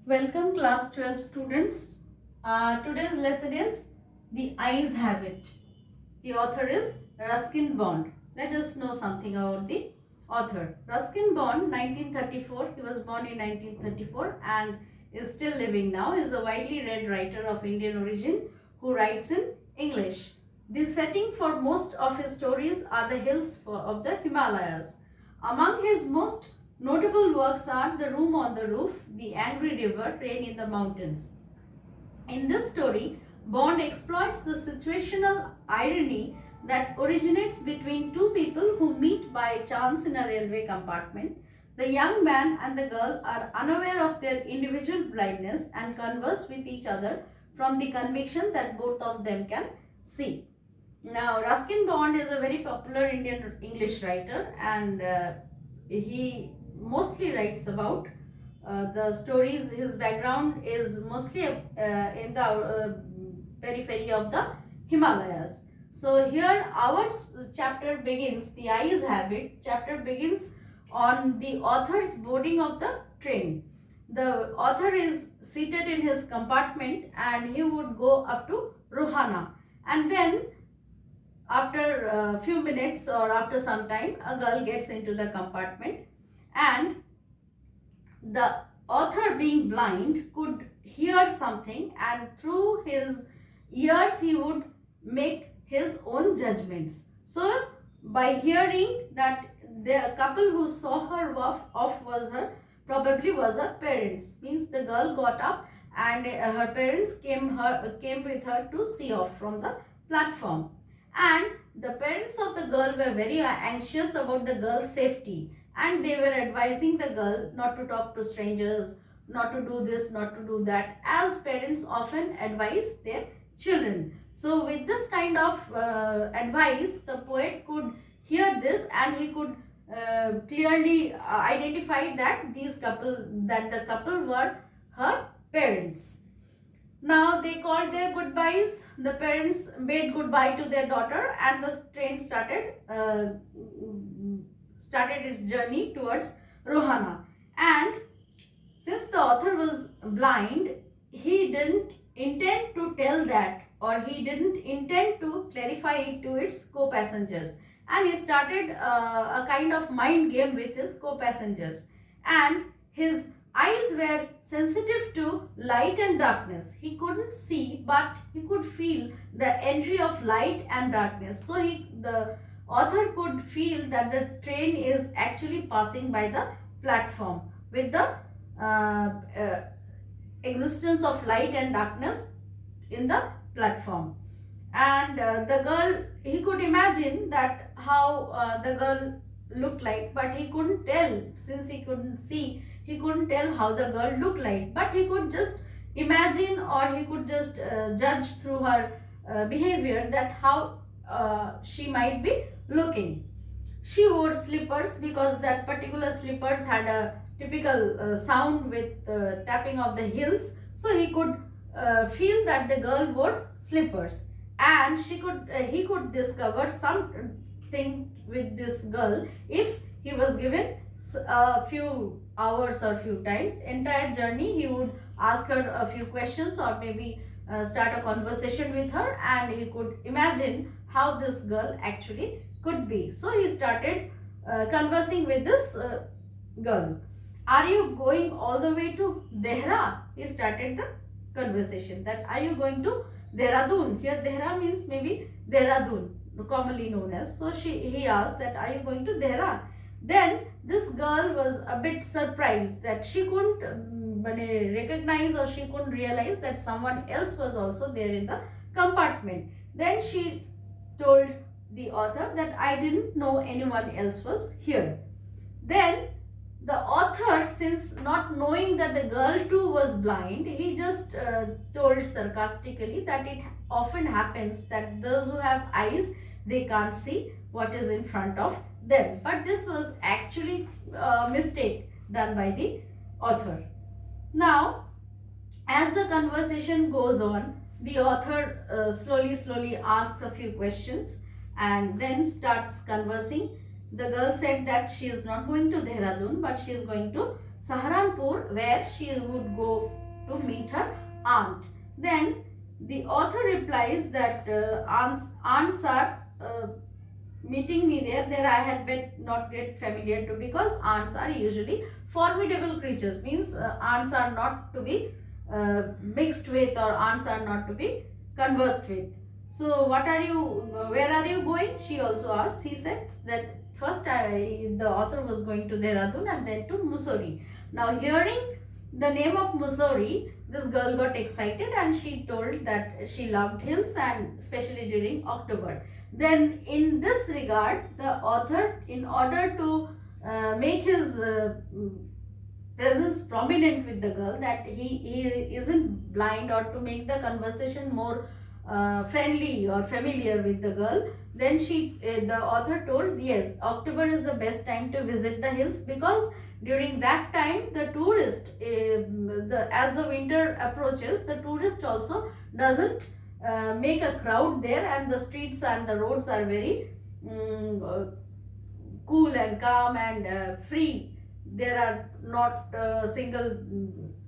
Welcome class 12 students. Today's lesson is The Eyes Habit. The author is Ruskin Bond. Let us know something about the author. Ruskin Bond, 1934. He was born in 1934 and is still living now. He is a widely read writer of Indian origin who writes in English. The setting for most of his stories are the hills of the Himalayas. Among his most notable works are The Room on the Roof, The Angry River, Rain in the Mountains. In this story, Bond exploits the situational irony that originates between two people who meet by chance in a railway compartment. The young man and the girl are unaware of their individual blindness and converse with each other from the conviction that both of them can see. Now, Ruskin Bond is a very popular Indian English writer, and he mostly writes about the stories. His background is mostly in the periphery of the Himalayas. So here our chapter begins, The Eyes Habit. Chapter begins on the author's boarding of the train. The author is seated in his compartment and he would go up to Rohana, and then after a few minutes or after some time, a girl gets into the compartment, and the author, being blind, could hear something, and through his ears he would make his own judgments. So by hearing that the couple who saw her off was her, probably was her parents, means the girl got up and her parents came with her to see off from the platform, and the parents of the girl were very anxious about the girl's safety, and they were advising the girl not to talk to strangers, not to do this, not to do that, as parents often advise their children. So with this kind of advice, the poet could hear this, and he could clearly identify that the couple were her parents. Now they called their goodbyes. The parents bade goodbye to their daughter, and the train started its journey towards Rohana. And since the author was blind, he didn't intend to tell that, or he didn't intend to clarify it to its co-passengers, and he started a kind of mind game with his co-passengers, and his eyes were sensitive to light and darkness. He couldn't see, but he could feel the entry of light and darkness. So the author could feel that the train is actually passing by the platform with the existence of light and darkness in the platform. And the girl, he could imagine that how the girl looked like, but he couldn't tell, since he couldn't see, he couldn't tell how the girl looked like, but he could just imagine, or he could just judge through her behavior that how she might be looking. She wore slippers because that particular slippers had a typical sound with tapping of the heels, so he could feel that the girl wore slippers, and he could discover something with this girl if he was given a few hours or few time. Entire journey he would ask her a few questions, or maybe start a conversation with her, and he could imagine how this girl actually could be. So he started conversing with this girl. Are you going all the way to Dehra? He started the conversation that, are you going to Dehradun? Here Dehra means maybe Dehradun, commonly known as. So he asked that, are you going to Dehra? Then this girl was a bit surprised that she couldn't recognize, or she couldn't realize that someone else was also there in the compartment. Then she told the author that, I didn't know anyone else was here. Then the author, since not knowing that the girl too was blind, he just told sarcastically that it often happens that those who have eyes, they can't see what is in front of them. But this was actually a mistake done by the author. Now, as the conversation goes on, the author slowly asks a few questions and then starts conversing the girl said that she is not going to Dehradun, but she is going to Saharanpur, where she would go to meet her aunt. Then the author replies that aunts are meeting me there. There I had been not get familiar to, because aunts are usually formidable creatures. Means aunts are not to be mixed with, or aunts are not to be conversed with. So what are you, where are you going? She also asked. He said that first the author was going to Dehradun and then to Mussoorie. Now hearing the name of Mussoorie, this girl got excited and she told that she loved hills, and especially during October. Then in this regard, the author, in order to make his presence prominent with the girl, that he isn't blind, or to make the conversation more friendly or familiar with the girl, then the author told, yes, October is the best time to visit the hills, because during that time the tourist, as the winter approaches, the tourist also doesn't make a crowd there, and the streets and the roads are very cool and calm and free. There are not single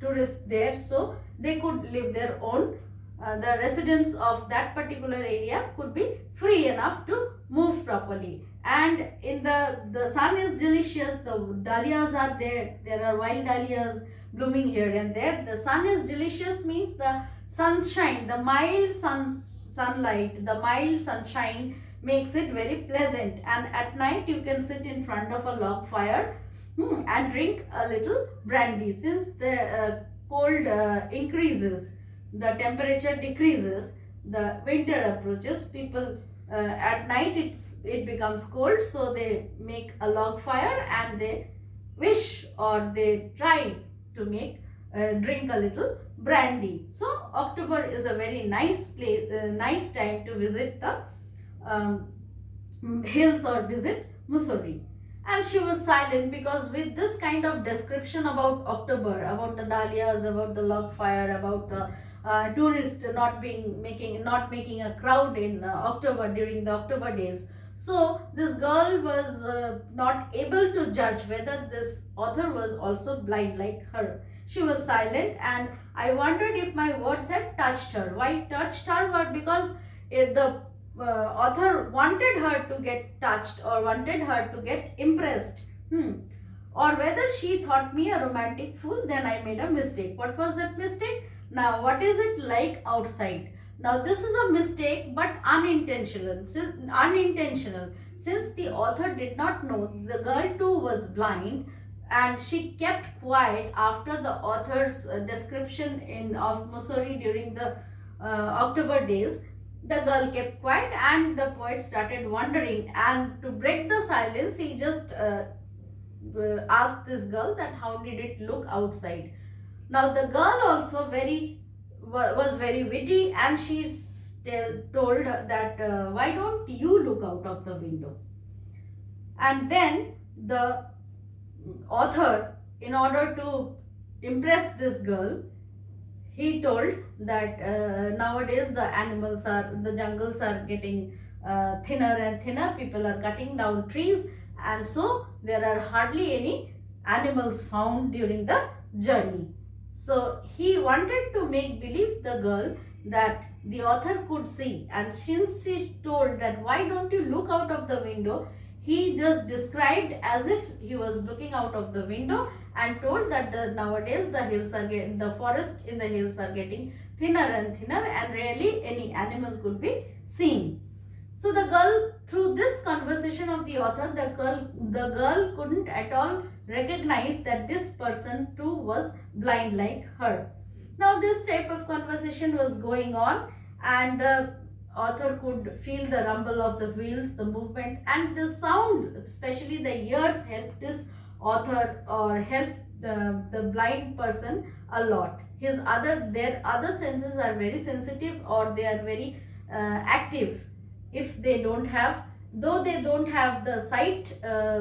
tourists there, so they could live their own. The residents of that particular area could be free enough to move properly. And in the sun is delicious, the dahlias are there, there are wild dahlias blooming here and there. The sun is delicious means the sunshine, the mild sunlight, the mild sunshine makes it very pleasant. And at night you can sit in front of a log fire and drink a little brandy. Since the cold increases, the temperature decreases, the winter approaches, people at night it becomes cold, so they make a log fire and they wish, or they try to make drink a little brandy. So October is a very nice place, nice time to visit the hills or visit Mussoorie. And she was silent, because with this kind of description about October, about the dahlias, about the log fire, about the tourists not making a crowd in October, during the October days. So this girl was not able to judge whether this author was also blind like her. She was silent, and I wondered if my words had touched her. Why touched her? But because the author wanted her to get touched, or wanted her to get impressed. Or whether she thought me a romantic fool, then I made a mistake. What was that mistake? Now, what is it like outside? Now, this is a mistake, but unintentional. Since the author did not know, the girl too was blind, and she kept quiet after the author's description of Mussoorie during the October days. The girl kept quiet, and the poet started wondering, and to break the silence, he just asked this girl that how did it look outside. Now the girl also was very witty, and she told her that why don't you look out of the window. And then the author, in order to impress this girl, he told that nowadays the jungles are getting thinner and thinner, people are cutting down trees, and so there are hardly any animals found during the journey. So he wanted to make believe the girl that the author could see, and since she told that why don't you look out of the window, he just described as if he was looking out of the window, and told that nowadays the forest in the hills are getting thinner and thinner, and rarely any animal could be seen. So the girl, through this conversation of the author, the girl couldn't at all recognize that this person too was blind like her. Now this type of conversation was going on, and the author could feel the rumble of the wheels, the movement, and the sound, especially the ears, helped this author, or helped the blind person a lot. Their other senses are very sensitive, or they are very active. If they don't have, though they don't have the sight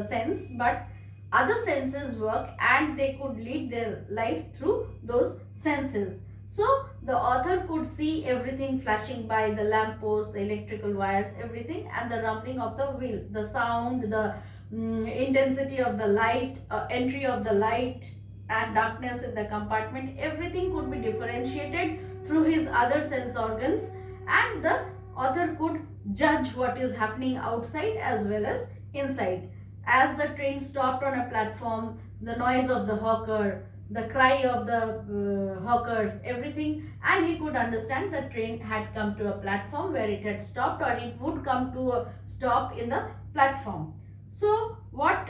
sense, but other senses work, and they could lead their life through those senses. So the author could see everything flashing by, the lamp post, the electrical wires, everything, and the rumbling of the wheel, the sound, the intensity of the light, entry of the light and darkness in the compartment, everything could be differentiated through his other sense organs, and the author could judge what is happening outside as well as inside. As the train stopped on a platform, the noise of the hawker, the cry of the hawkers, everything, and he could understand the train had come to a platform where it had stopped, or it would come to a stop in the platform. So what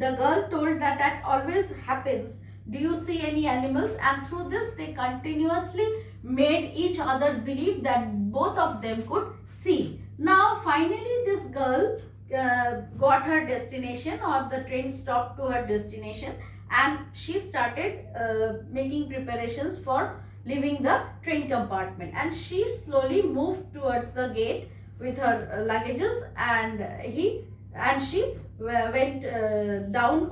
the girl told that always happens. Do you see any animals? And through this they continuously made each other believe that both of them could see. Now finally this girl got her destination, or the train stopped to her destination, and she started making preparations for leaving the train compartment, and she slowly moved towards the gate with her luggages, and she went down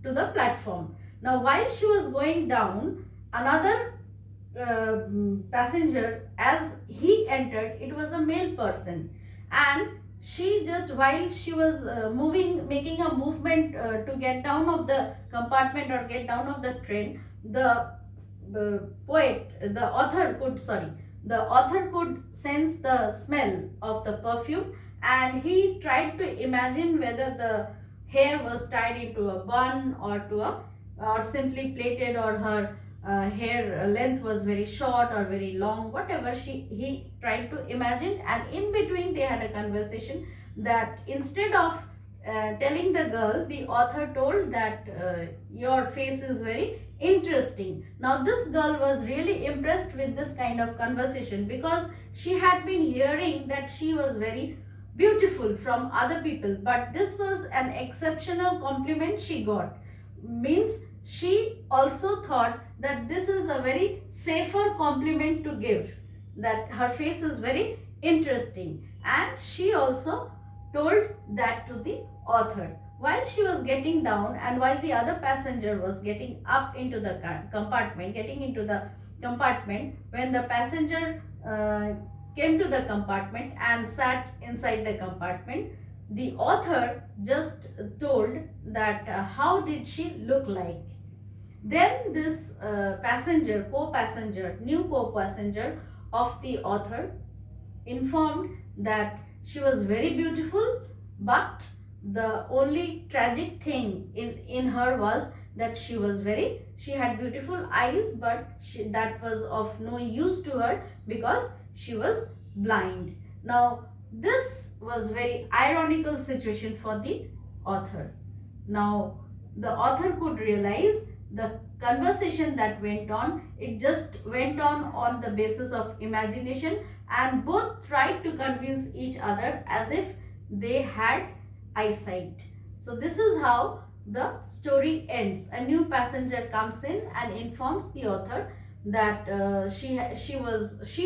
to the platform. Now while she was going down, another passenger, as he entered, it was a male person, and she just, while she was making a movement to get down of the compartment or get down of the train, the author could sense the smell of the perfume, and he tried to imagine whether the hair was tied into a bun or simply plaited, or her hair length was very short or very long, whatever he tried to imagine. And in between they had a conversation that instead of telling the girl, the author told that your face is very interesting. Now this girl was really impressed with this kind of conversation, because she had been hearing that she was very beautiful from other people, but this was an exceptional compliment she got. Means she also thought that this is a very safer compliment to give, that her face is very interesting, and she also told that to the author. While she was getting down, and while the other passenger was getting up into the compartment, when the passenger came to the compartment and sat inside the compartment, the author just told that how did she look like. Then this new co-passenger of the author informed that she was very beautiful, but the only tragic thing in her was that she had beautiful eyes, but that was of no use to her because she was blind. Now this was very ironical situation for the author. Now the author could realize the conversation that went on, it just went on the basis of imagination, and both tried to convince each other as if they had eyesight. So this is how the story ends. A new passenger comes in and informs the author that she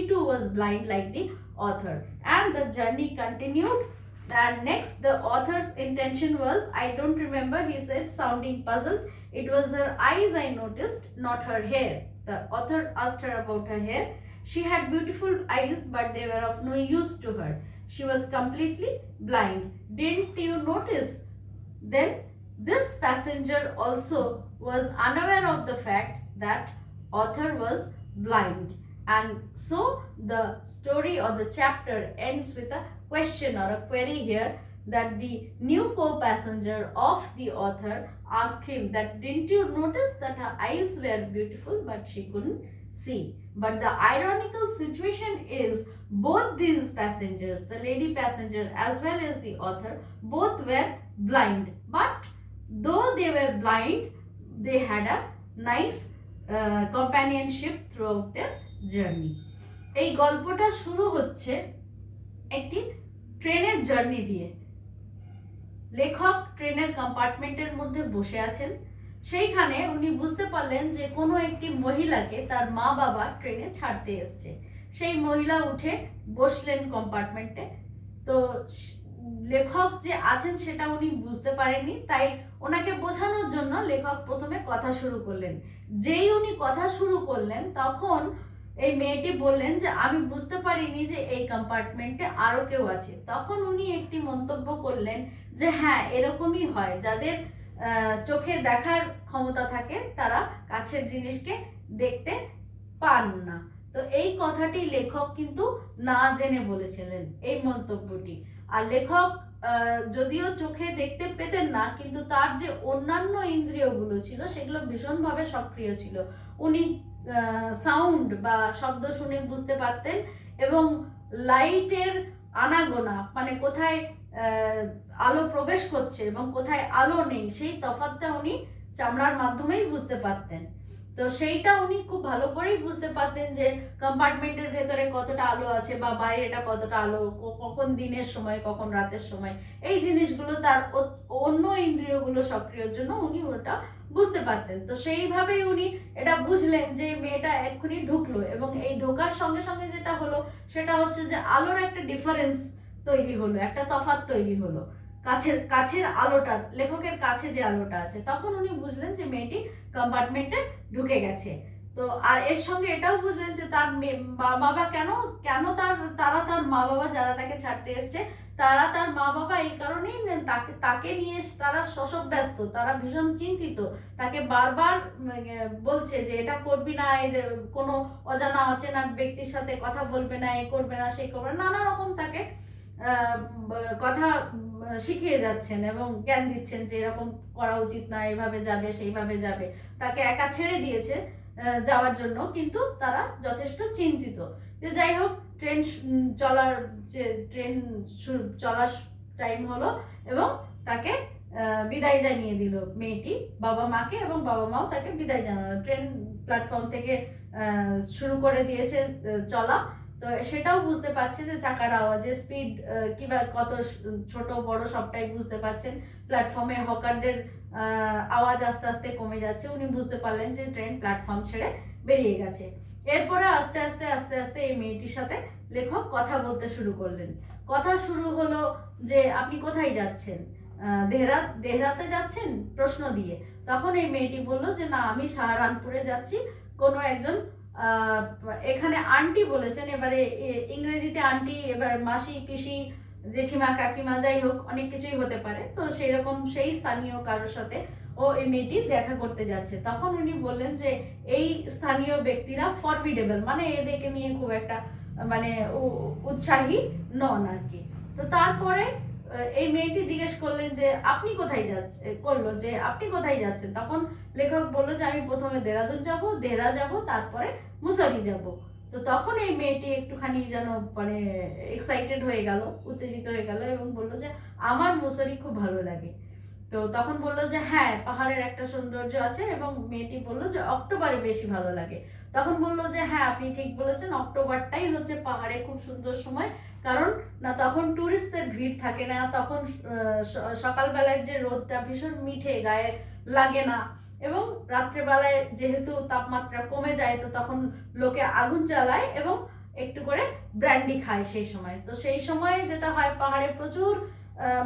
too was blind like the author, and the journey continued. And next, the author's intention was, I don't remember, he said, sounding puzzled, it was her eyes I noticed, not her hair. The author asked her about her hair. She had beautiful eyes, but they were of no use to her. She was completely blind. Didn't you notice? Then this passenger also was unaware of the fact that author was blind. And so the story or the chapter ends with a question or a query here, that the new co-passenger of the author asked him that, didn't you notice that her eyes were beautiful but she couldn't see? But the ironical situation is, both these passengers, the lady passenger as well as the author, both were blind. But though they were blind, they had a nice companionship throughout their journey. এই গল্পটা শুরু হচ্ছে একটি ট্রেনের journey দিয়ে। লেখক ট্রেনের কম্পার্টমেন্টের মধ্যে বসে আছেন, সেইখানে উনি বুঝতে পারলেন যে কোনো একটি মহিলাকে তার মা বাবা ট্রেনে ছাড়তে এসছে। সেই মহিলা উঠে বসলেন কম্পার্টমেন্টে। তো লেখক যে আছেন সেটা উনি বুঝতে পারেননি, তাই ওনাকে বোঝানোর জন্য লেখক প্রথমে কথা শুরু করলেন। যেই উনি কথা শুরু করলেন, তখন এই মেয়েটি বললেন যে আমি বুঝতে পারিনি যে এই কম্পার্টমেন্টে আরো কেউ আছে। তখন উনি একটি মন্তব্য করলেন যে হ্যাঁ, এরকমই হয়, যাদের চোখে দেখার ক্ষমতা থাকে তারা কাছের জিনিসকে দেখতে পান না। তো এই কথাটি লেখক কিন্তু না জেনে বলেছিলেন এই মন্তব্যটি। আর লেখক যদিও চোখে দেখতে পেতেন না, কিন্তু তার যে অন্যান্য ইন্দ্রিয়গুলো ছিল সেগুলো ভীষণভাবে সক্রিয় ছিল। উনি সাউন্ড বা শব্দ শুনে বুঝতে পারতেন, এবং লাইটের আনাগোনা মানে কোথায় আলো প্রবেশ করছে এবং কোথায় আলো নেই সেই তফাৎটা উনি চামড়ার মাধ্যমেই বুঝতে পারতেন। তো সেইটা উনি খুব ভালো করেই বুঝতে পারতেন যে কম্পার্টমেন্টের ভেতরে কতটা আলো আছে বা বাইরেটা কতটা আলো, কখন দিনের সময় কখন রাতের সময়, এই জিনিসগুলো তার অন্য ইন্দ্রিয়গুলো সক্রিয়র জন্য উনি ওটা বুঝতে পারতেন। তো সেইভাবেই উনি এটা বুঝলেন যে মেয়েটা এক্ষুনি ঢুকলো, এবং এই ঢোকার সঙ্গে সঙ্গে যেটা হলো সেটা হচ্ছে যে আলোর একটা ডিফারেন্স তৈরি হলো, একটা তফাৎ তৈরি হলো কাছের আলোটা, লেখকের কাছে যে আলোটা আছে। তখন উনি বুঝলেন যে মেয়েটি কম্পার্টমেন্টে ঢুকে গেছে। তো আর এর সঙ্গে এটাও বুঝলেন যে তার মা বাবা কেন কেন তার মা বাবা যারা তাকে ছাড়তে এসছে, তার মা বাবা এই কারণেই তাকে নিয়ে তারা শোষক ব্যস্ত, তারা ভীষণ চিন্তিত, তাকে বারবার বলছে যে এটা করবি না, কোনো অজানা অচেনা ব্যক্তির সাথে কথা বলবে না, এই করবে না, সেই করবে না, নানা রকম তাকে কথা শিখিয়ে যাচ্ছেন এবং জ্ঞান দিচ্ছেন যে এরকম করা উচিত না, এইভাবে যাবে সেইভাবে যাবে। তাকে একা ছেড়ে দিয়েছে যাওয়ার জন্য, কিন্তু তারা যথেষ্ট চিন্তিত। যে যাই হোক, ট্রেন চলার টাইম হলো এবং তাকে বিদায় জানিয়ে দিল মেয়েটি বাবা মাকে, এবং বাবা মাও তাকে বিদায় জানালো। ট্রেন প্ল্যাটফর্ম থেকে শুরু করে দিয়েছে চলা। তো সেটাও বুঝতে পারছে যে চাকার আওয়াজে স্পিড কিংবা কত ছোট বড় সবটাই বুঝতে পারছেন। প্ল্যাটফর্মে হকারদের আওয়াজ আস্তে আস্তে কমে যাচ্ছে। উনি বুঝতে পারলেন যে ট্রেন প্ল্যাটফর্ম ছেড়ে বেরিয়ে গেছে। এরপরে আস্তে আস্তে আস্তে আস্তে এই মেয়েটির সাথে লেখক কথা বলতে শুরু করলেন। কথা শুরু হলো যে আপনি কোথায় যাচ্ছেন, দেহরাতে যাচ্ছেন, প্রশ্ন দিয়ে। তখন এই মেয়েটি বললো যে না, আমি সাহারানপুরে যাচ্ছি। কোনো একজন এখানে আন্টি বলেছেন, এবারে ইংরেজিতে আন্টি, এবার মাসি, পিসি, জেঠিমা, কাকিমা, যাই হোক অনেক কিছুই হতে পারে। তো সেই রকম সেই স্থানীয় কারোর সাথে ও এই মেয়েটি দেখা করতে যাচ্ছে। তখন উনি বললেন যে এই স্থানীয় ব্যক্তিরা ফরমিডেবল, মানে এদেরকে নিয়ে খুব একটা মানে উৎসাহী নন আর কি। তো তারপরে এই মেয়েটি জিজ্ঞেস করলেন যে আপনি কোথায় যাচ্ছেন। তখন লেখক বললো যে আমি প্রথমে দেরাদুন যাব, দেহরা যাব, তারপরে মুসারি যাব। তো তখন এই মেয়েটি একটুখানি যেন মানে এক্সাইটেড হয়ে গেল, উত্তেজিত হয়ে গেল, এবং বললো যে আমার মুসারি খুব ভালো লাগে। তো তখন বললো যে হ্যাঁ, পাহাড়ের একটা সৌন্দর্য আছে, এবং মেয়েটি বললো যে অক্টোবরে বেশি ভালো লাগে। তখন বললো যে হ্যাঁ, আপনি ঠিক বলেছেন, অক্টোবরটাই হচ্ছে পাহাড়ে খুব সুন্দর সময়, কারণ না তখন টুরিস্টদের ভিড় থাকে না, তখন সকালবেলায় যে রোদটা ভীষণ মিঠে, গায়ে লাগে না, এবং রাত্রেবেলায় যেহেতু তাপমাত্রা কমে যায় তো তখন লোকে আগুন জ্বালায় এবং একটু করে ব্র্যান্ডি খায় সেই সময়। তো সেই সময় যেটা হয়, পাহাড়ে প্রচুর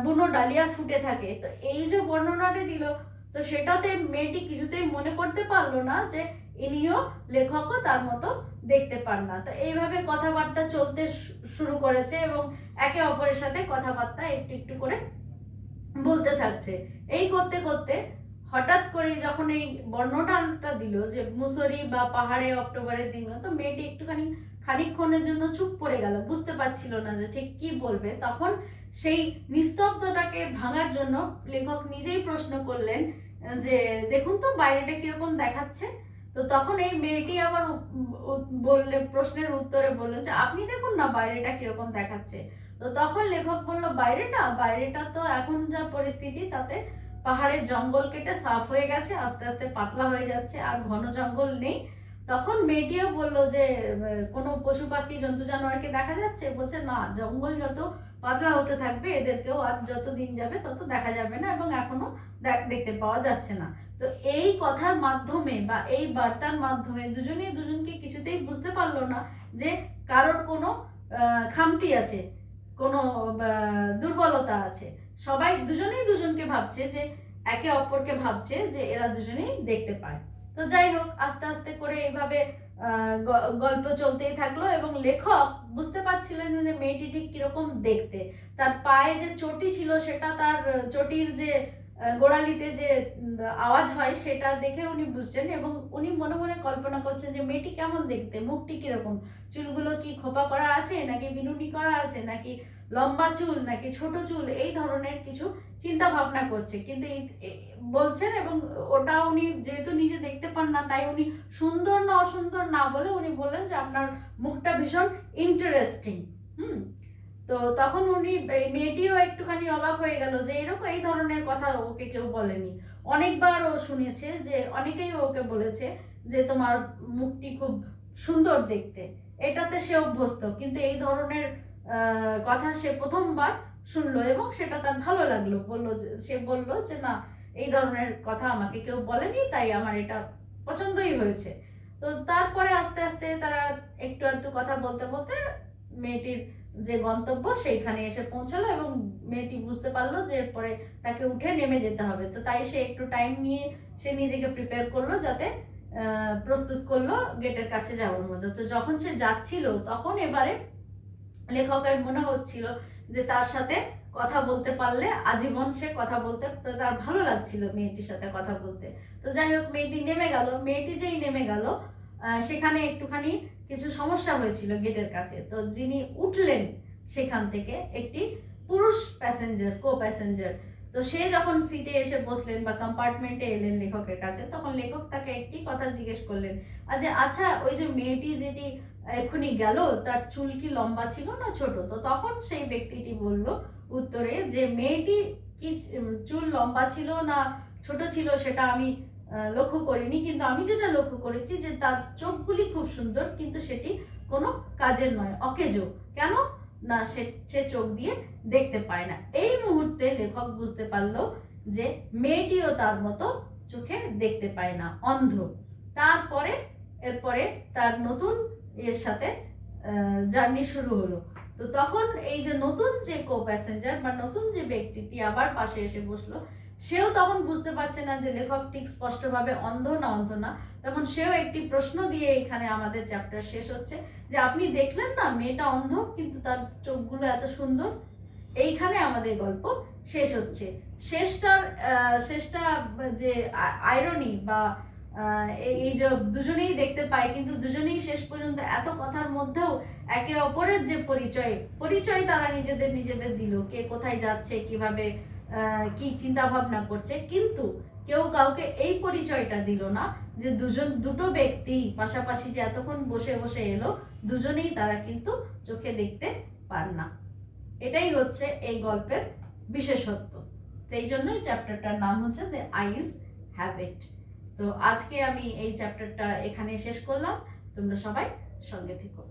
বুনো ডালিয়া ফুটে থাকে। তো এই যে বর্ণনাটা দিল, তো সেটাতে মেয়েটি কিছুতেই মনে করতে পারলো না যে ইনিও লেখকও তার মতো দেখতে পান না। তো এইভাবে কথাবার্তা চলতে শুরু করেছে, এবং একে অপরের সাথে কথাবার্তা একটু একটু করে বলতে থাকছে। এই করতে করতে হঠাৎ করে যখন এই বর্ণনাটা দিল যে মুসরি বা পাহাড়ে অক্টোবরের দিন, তো মেয়েটি একটুখানি খানিকক্ষণের জন্য চুপ পড়ে গেল, বুঝতে পারছিল না যে ঠিক কি বলবে। তখন সেই নিস্তব্ধতাকে ভাঙার জন্য লেখক নিজেই প্রশ্ন করলেন যে দেখুন তো বাইরেটা কিরকম দেখাচ্ছে। তো তখন এই মেয়েটি আবার প্রশ্নের উত্তরে বললো যে আপনি দেখুন না বাইরেটা কিরকম দেখাচ্ছে। তো তখন লেখক বলল বাইরেটা তো এখন যা পরিস্থিতি তাতে পাহাড়ের জঙ্গল কেটে সাফ হয়ে গেছে, আস্তে আস্তে পাতলা হয়ে যাচ্ছে, আর ঘন জঙ্গল নেই। তখন মেয়েটিও বলল যে কোনো পশু পাখি জন্তু জানোয়ারকে দেখা যাচ্ছে? বলছে না, জঙ্গল যত পাতলা হতে থাকবে এদেরকেও আর যত দিন যাবে তত দেখা যাবে না, এবং এখনো দেখতে পাওয়া যাচ্ছে না। তো এই কথার মাধ্যমে বা এই বার্তার মাধ্যমে দুজনেই দুজনকে কিছুতেই বুঝতে পারলো না যে কারোর কোনো খামতি আছে, কোনো দুর্বলতা আছে। সবাই দুজনেই দুজনকে ভাবছে যে একে অপরকে ভাবছে যে এরা দুজনেই দেখতে পায়। তো যাই হোক, আস্তে আস্তে করে এইভাবে গল্প চলতেই থাকলো এবং লেখক বুঝতে পারছিলেন যে মেয়েটি ঠিক কিরকম দেখতে। তার পায়ে যে চটি ছিল সেটা তার চটির যে গোড়ালিতে যে আওয়াজ হয় সেটা দেখে উনি বুঝছেন এবং উনি মনে মনে কল্পনা করছেন যে মেয়েটি কেমন দেখতে, মুখটি কিরকম, চুলগুলো কি খোপা করা আছে নাকি বিনুনি করা আছে, নাকি লম্বা চুল নাকি ছোট চুল, এই ধরনের কিছু চিন্তা ভাবনা করছে। কিন্তু বলছেন এবং ওটা উনি যেহেতু নিজে দেখতে পান না তাই উনি সুন্দর না অসুন্দর না বলে উনি বললেন যে আপনার মুখটা ভীষণ ইন্টারেস্টিং। তো তখন উনি মেয়েটিও একটুখানি অবাক হয়ে গেল যে এরকম এই ধরনের কথা ওকে কেউ বলেনি। অনেকবার ও শুনেছে যে অনেকেই ওকে বলেছে যে তোমার মুখটি খুব সুন্দর দেখতে, এটাতে সে অভ্যস্ত, কিন্তু এই ধরনের কথা সে প্রথমবার শুনলো এবং সেটা তার ভালো লাগলো। সে বললো যে না, এই ধরনের কথা আমাকে কেউ বলেনি, তাই আমার এটা পছন্দই হয়েছে। তো তারপরে আস্তে আস্তে তারা একটু একটু কথা বলতে বলতে মেয়েটির যে গন্তব্য সেইখানে এসে পৌঁছালো এবং মেয়েটি বুঝতে পারলো যে এরপরে তাকে উঠে নেমে যেতে হবে। তো তাই সে একটু টাইম নিয়ে সে নিজেকে প্রিপেয়ার করলো, যাতে প্রস্তুত করলো গেটের কাছে যাওয়ার মতো। তো যখন সে যাচ্ছিল তখন এবারে লেখকের মনে হচ্ছিল যে তার সাথে কথা বলতে পারলে আজীবন সে কথা বলতে তার ভালো লাগছিল মেয়েটির সাথে কথা বলতে। তো যাই হোক, মেয়েটি নেমে গেল। মেয়েটি যেই নেমে গেল সেখানে একটুখানি কিছু সমস্যা হয়েছিল গেটের কাছে। তো যিনি উঠলেন সেখান থেকে একটি পুরুষ প্যাসেঞ্জার, কো প্যাসেঞ্জার। তো সে যখন সিটে এসে বসলেন বা কম্পার্টমেন্টে এলেন লেখকের কাছে, তখন লেখক তাকে একটি কথা জিজ্ঞেস করলেন, আচ্ছা ওই যে মেয়েটি যেটি এক্ষুনি গেল তার চুল কি লম্বা ছিল না ছোট? তো তখন সেই ব্যক্তিটি বলল উত্তরে যে মেয়েটি কি চুল লম্বা ছিল না ছোট ছিল সেটা আমি লক্ষ্য করিনি, কিন্তু আমি যেটা লক্ষ্য করেছি যে তার চোখগুলি খুব সুন্দর, কিন্তু সেটি কোনো কাজের নয়, অকেজো। কেন না, সে চোখ দিয়ে দেখতে পায় না। এই মুহূর্তে লেখক বুঝতে পারলো যে মেয়েটিও তার মতো চোখে দেখতে পায় না, অন্ধ। এরপরে তার নতুন এর সাথে জার্নি শুরু হলো। তো তখন এই যে নতুন যে কো প্যাসেঞ্জার বা নতুন যে ব্যক্তিটি আবার পাশে এসে বসলো, সেও তখন বুঝতে পারছে না যে লেখক ঠিক স্পষ্টভাবে অন্ধ না। তখন সেও একটি প্রশ্ন দিয়ে এখানে আমাদের চ্যাপ্টার শেষ হচ্ছে যে আপনি দেখলেন না মেয়েটা অন্ধ কিন্তু তার চোখগুলো এত সুন্দর। এইখানে আমাদের গল্প শেষ হচ্ছে। শেষটা যে আইরনি বা এই যে দুজনেই দেখতে পায় কিন্তু দুজনেই শেষ পর্যন্ত এত কথার মধ্যেও একে অপরের যে পরিচয় তারা নিজেদের দিল, কে কোথায় যাচ্ছে, কিভাবে কি চিন্তা ভাবনা করছে, কিন্তু কেউ কাউকে এই পরিচয়টা দিল না যে দুটো ব্যক্তি পাশাপাশি যে এতক্ষণ বসে বসে এলো, দুজনেই তারা কিন্তু চোখে দেখতে পান না। এটাই হচ্ছে এই গল্পের বিশেষত্ব। সেই জন্যই চ্যাপ্টারটার নাম হচ্ছে দ্য আইজ হ্যাভ ইট। তো আজকে আমি এই চ্যাপ্টারটা এখানে শেষ করলাম। তোমরা সবাই সঙ্গে থেকো।